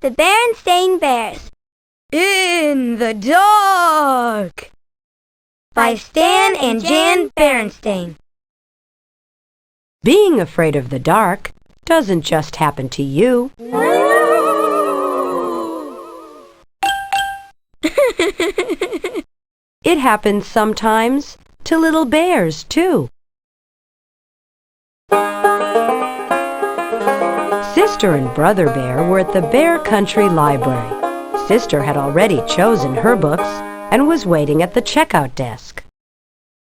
The Berenstain Bears. In the Dark by Stan and Jan Berenstain. Being afraid of the dark doesn't just happen to you. It happens sometimes to little bears, too. Sister and Brother Bear were at the Bear Country Library. Sister had already chosen her books and was waiting at the checkout desk.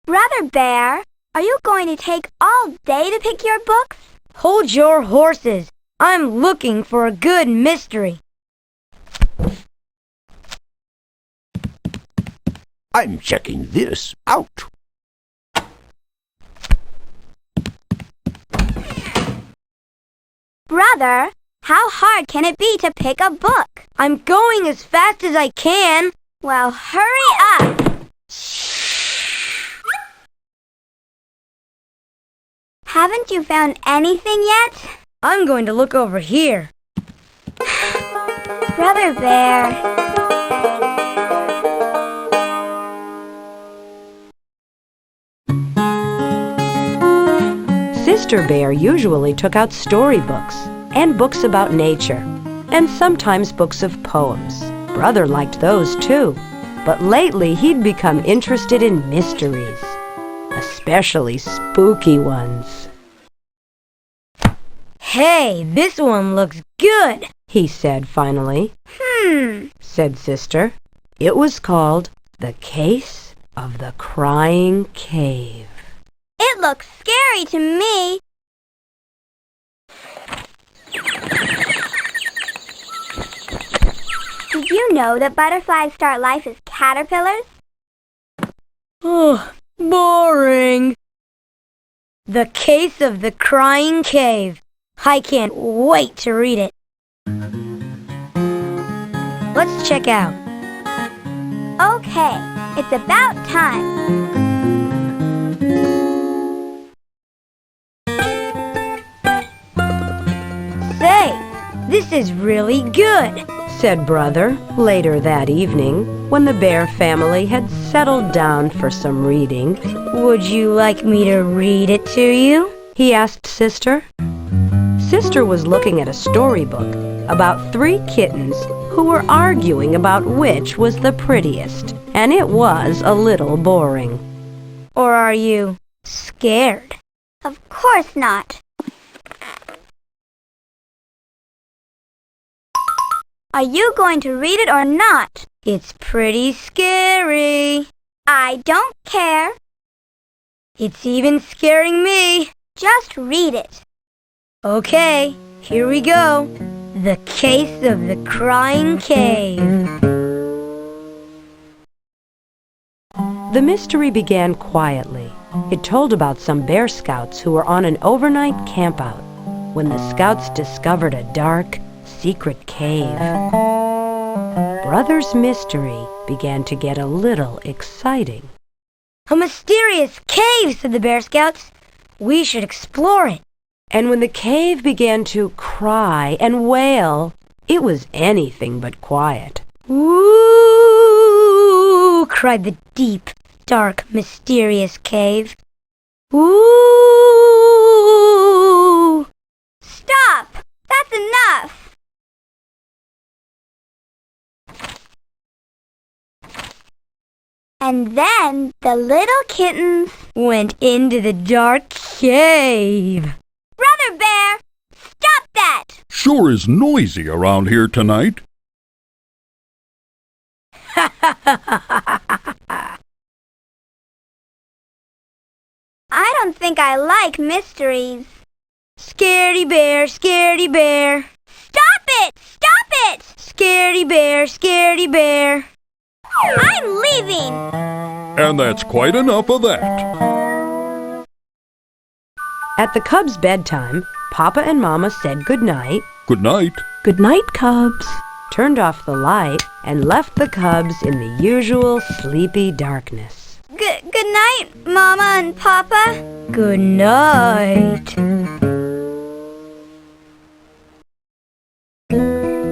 Brother Bear, are you going to take all day to pick your books? Hold your horses. I'm looking for a good mystery. I'm checking this out. Brother, how hard can it be to pick a book? I'm going as fast as I can. Well, hurry up. Haven't you found anything yet? I'm going to look over here. Brother Bear. Sister Bear usually took out storybooks and books about nature, and sometimes books of poems. Brother liked those too, but lately he'd become interested in mysteries, especially spooky ones. Hey, this one looks good, he said finally. Said Sister. It was called The Case of the Crying Cave. It looks scary to me. Did you know that butterflies start life as caterpillars? Oh, boring. The Case of the Crying Cave. I can't wait to read it. Let's check out. Okay, it's about time. Say, this is really good, said Brother later that evening when the Bear family had settled down for some reading. Would you like me to read it to you? He asked Sister. Sister was looking at a storybook about 3 kittens who were arguing about which was the prettiest, and it was a little boring. Or are you scared? Of course not. Are you going to read it or not? It's pretty scary. I don't care. It's even scaring me. Just read it. Okay, here we go. The Case of the Crying Cave. The mystery began quietly. It told about some Bear Scouts who were on an overnight campout when the Scouts discovered a dark, secret cave. Brother's mystery began to get a little exciting. A mysterious cave, said the Bear Scouts. We should explore it. And when the cave began to cry and wail, it was anything but quiet. Ooh, cried the deep, dark, mysterious cave. Ooh! Stop! That's enough! And then the little kittens went into the dark cave. Brother Bear, stop that! Sure is noisy around here tonight. I don't think I like mysteries. Scaredy bear, scaredy bear. Stop it! Stop it! Scaredy bear, scaredy bear. I'm leaving! And that's quite enough of that. At the cubs' bedtime, Papa and Mama said good night. Good night. Good night, cubs. Turned off the light and left the cubs in the usual sleepy darkness. Good night, Mama and Papa. Good night.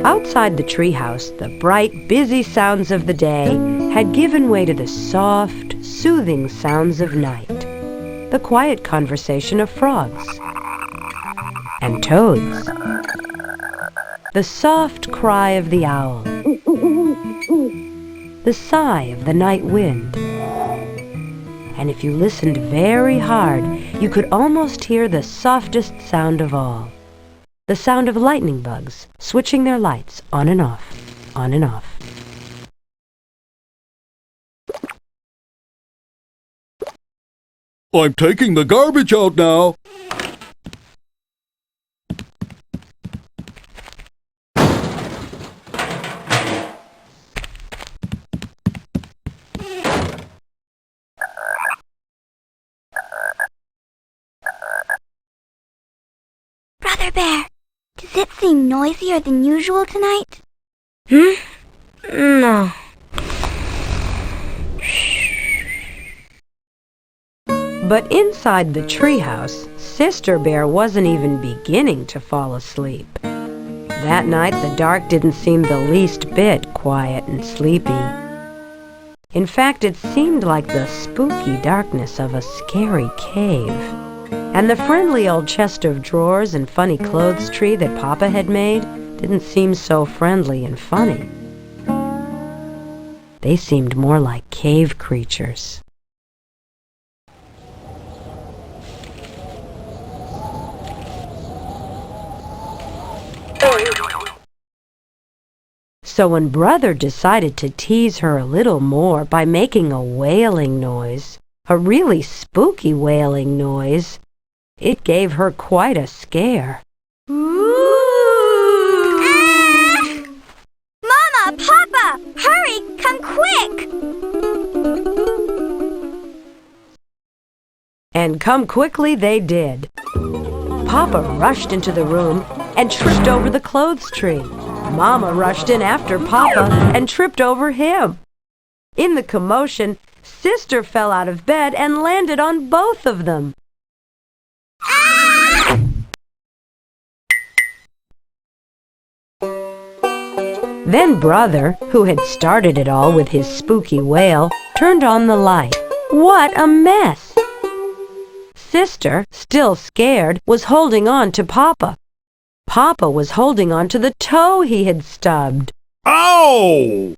Outside the treehouse, the bright, busy sounds of the day had given way to the soft, soothing sounds of night. The quiet conversation of frogs and toads. The soft cry of the owl. The sigh of the night wind. And if you listened very hard, you could almost hear the softest sound of all. The sound of lightning bugs switching their lights on and off, on and off. I'm taking the garbage out now. Brother Bear, does it seem noisier than usual tonight? No. But inside the treehouse, Sister Bear wasn't even beginning to fall asleep. That night, the dark didn't seem the least bit quiet and sleepy. In fact, it seemed like the spooky darkness of a scary cave. And the friendly old chest of drawers and funny clothes tree that Papa had made didn't seem so friendly and funny. They seemed more like cave creatures. So when Brother decided to tease her a little more by making a wailing noise, a really spooky wailing noise, it gave her quite a scare. Mama, Papa, hurry, come quick! And come quickly they did. Papa rushed into the room and tripped over the clothes tree. Mama rushed in after Papa and tripped over him. In the commotion, Sister fell out of bed and landed on both of them. Then Brother, who had started it all with his spooky wail, turned on the light. What a mess! Sister, still scared, was holding on to Papa. Papa was holding on to the toe he had stubbed. Ow!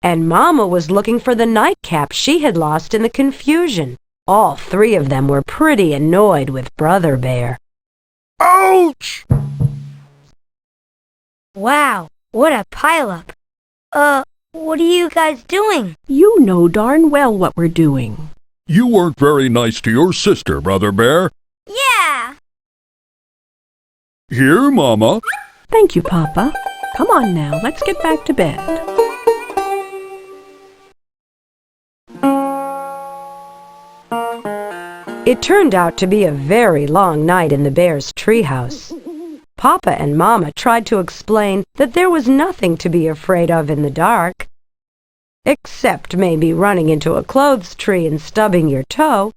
And Mama was looking for the nightcap she had lost in the confusion. All three of them were pretty annoyed with Brother Bear. Ouch! Wow, what a pileup. What are you guys doing? You know darn well what we're doing. You weren't very nice to your sister, Brother Bear. Yeah. Here, Mama. Thank you, Papa. Come on now, let's get back to bed. It turned out to be a very long night in the bear's treehouse. Papa and Mama tried to explain that there was nothing to be afraid of in the dark, except maybe running into a clothes tree and stubbing your toe,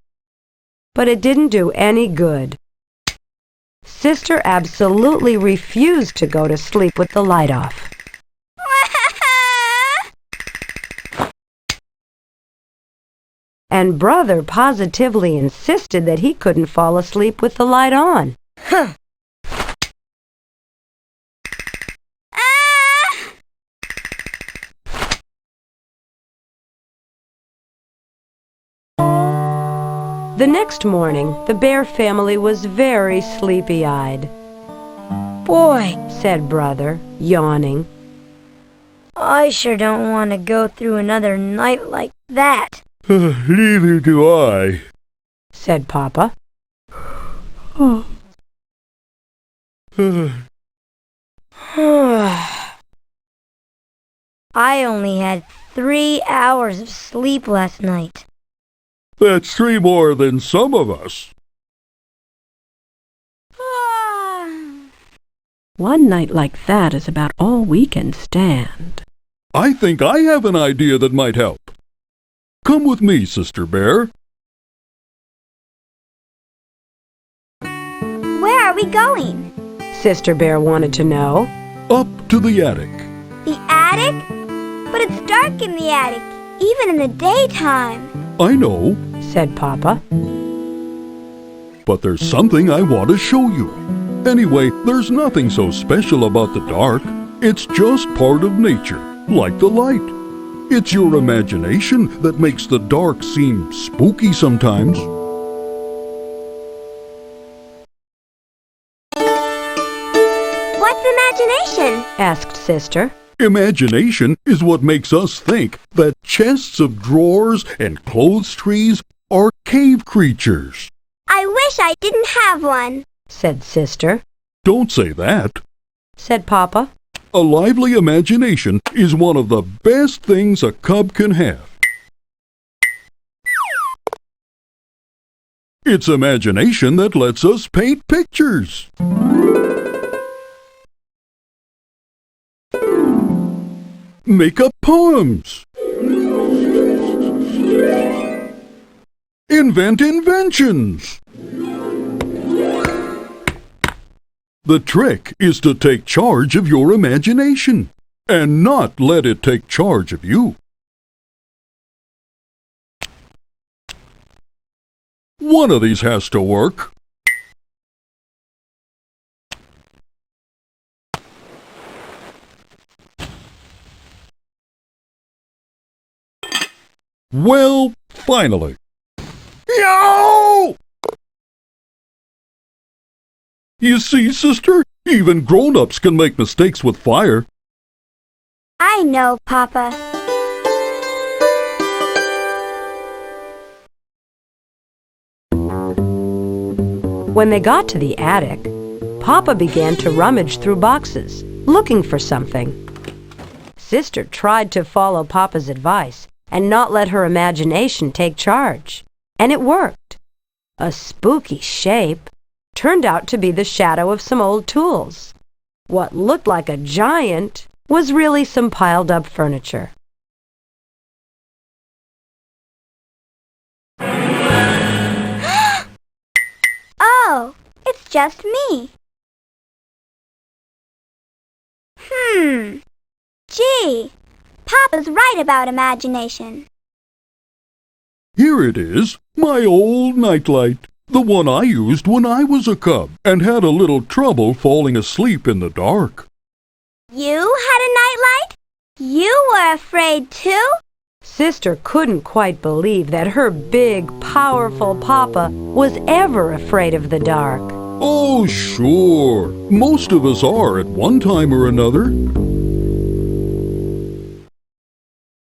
but it didn't do any good. Sister absolutely refused to go to sleep with the light off. And Brother positively insisted that he couldn't fall asleep with the light on. The next morning, the Bear family was very sleepy-eyed. Boy, Said Brother, yawning. I sure don't want to go through another night like that. Neither do I. Said Papa. I only had 3 hours of sleep last night. That's 3 more than some of us. One night like that is about all we can stand. I think I have an idea that might help. Come with me, Sister Bear. Where are we going? Sister Bear wanted to know. up to the attic. The attic? But it's dark in the attic, even in the daytime. I know, said Papa. but there's something I want to show you. Anyway, there's nothing so special about the dark. It's just part of nature, like the light. It's your imagination that makes the dark seem spooky sometimes. What's imagination? Asked Sister. Imagination is what makes us think that chests of drawers and clothes trees are cave creatures. I wish I didn't have one, Said Sister. Don't say that. Said Papa. A lively imagination is one of the best things a cub can have. It's imagination that lets us paint pictures. Make up poems. Invent inventions. The trick is to take charge of your imagination and not let it take charge of you. One of these has to work. Well, finally. Yow! You see, sister, even grown-ups can make mistakes with fire. I know, Papa. When they got to the attic, Papa began to rummage through boxes, looking for something. Sister tried to follow Papa's advice and not let her imagination take charge. And it worked. A spooky shape turned out to be the shadow of some old tools. What looked like a giant was really some piled-up furniture. Oh, it's just me. Gee, Papa's right about imagination. Here it is, my old nightlight, the one I used when I was a cub and had a little trouble falling asleep in the dark. You had a nightlight? You were afraid too? Sister couldn't quite believe that her big, powerful Papa was ever afraid of the dark. Oh, sure. Most of us are at one time or another.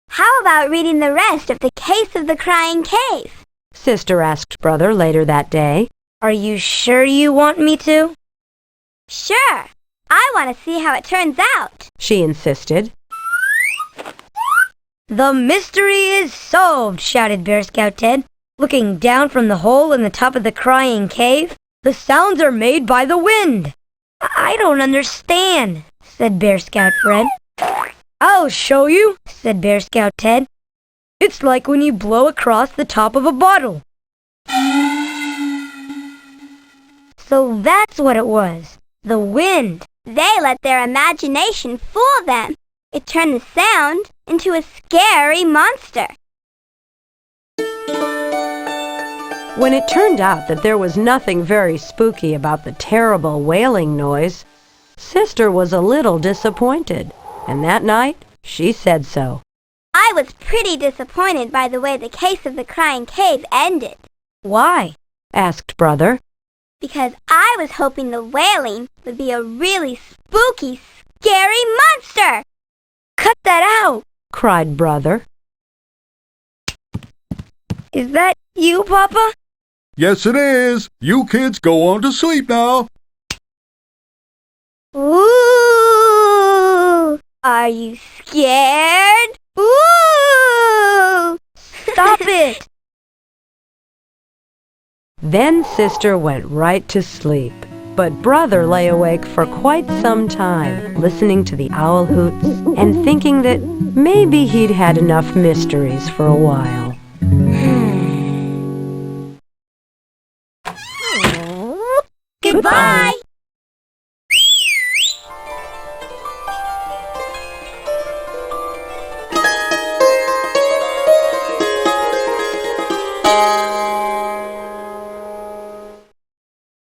How about reading the rest of The Case of the Crying Cave? Sister asked Brother later that day. Are you sure you want me to? Sure. I want to see how it turns out. She insisted. The mystery is solved, shouted Bear Scout Ted, looking down from the hole in the top of the crying cave. The sounds are made by the wind. I don't understand, said Bear Scout Fred. I'll show you, said Bear Scout Ted. It's like when you blow across the top of a bottle. So that's what it was, the wind. They let their imagination fool them. It turned the sound into a scary monster. When it turned out that there was nothing very spooky about the terrible wailing noise, Sister was a little disappointed, and that night she said so. I was pretty disappointed by the way The Case of the Crying Cave ended. Why? Asked Brother. Because I was hoping the wailing would be a really spooky, scary monster. Cut that out, cried Brother. Is that you, Papa? Yes, it is. You kids go on to sleep now. Ooh! Are you scared? Ooh! Stop it! Then Sister went right to sleep, but Brother lay awake for quite some time, listening to the owl hoots and thinking that maybe he'd had enough mysteries for a while. Goodbye! Bye.